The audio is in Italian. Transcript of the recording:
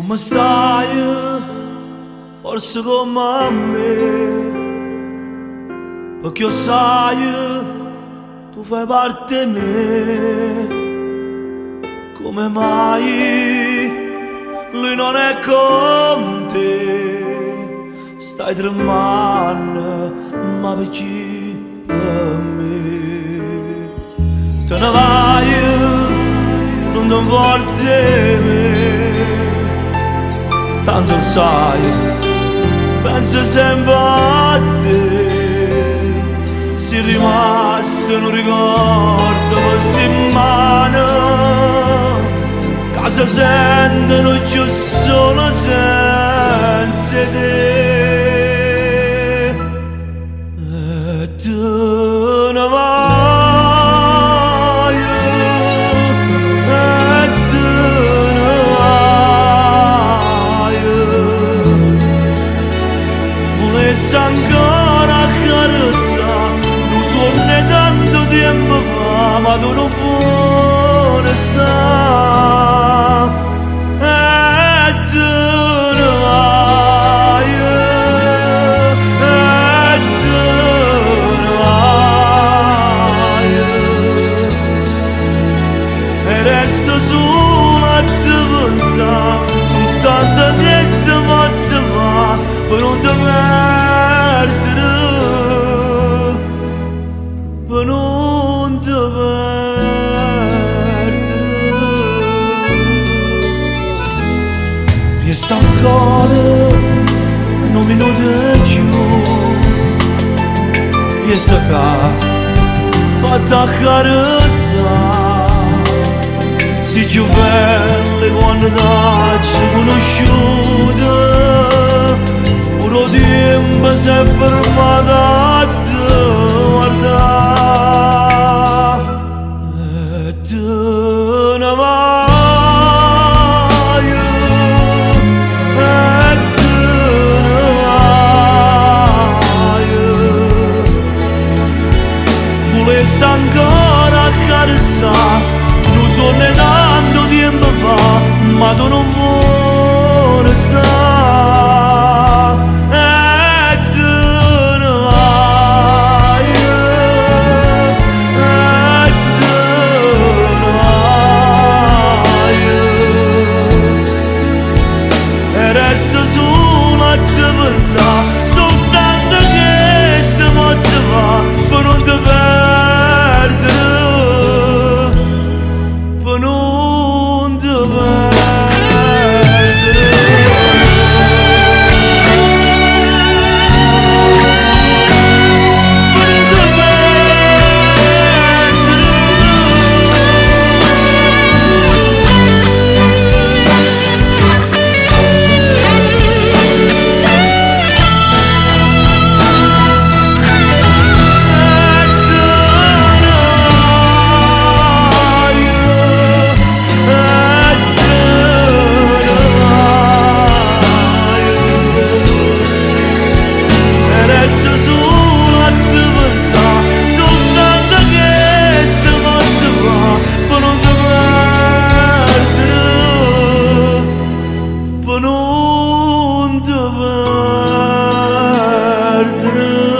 Come stai? Forse come a me, perché io sai, tu fai parte di me. Come mai lui non è con te? Stai tremando, ma perché per me? Te ne vai, non ti importa me. Tanto sai, penso sempre a te. Si è rimasto un ricordo questo in mano, che si sentono giù solo senza te. E tu ne vai, e tu ne vai. Volessi ancora accarezzare, non suona tanto tempo fa, ma tu non puoi restare. E tu ne vai, e tu ne vai. E resto solo a te pensare, soltanto questo posso fare per non te perdere, per non te perdere. Resta ancora un minuto più, resta qua fatta accarezzare. Si più belle quando t'ho conosciuta, pure tempo si è fermato a te guardare. E tu ne vai, e tu ne vai. Volessi ancora accarezzare, non so ne tanto tempo fa, ma tu non vuoi restare. E tu ne vai, e tu ne vai. E resto solo a te pensare, soltanto questo posso fare per non te perdere, per non te perdere. Non te perdere.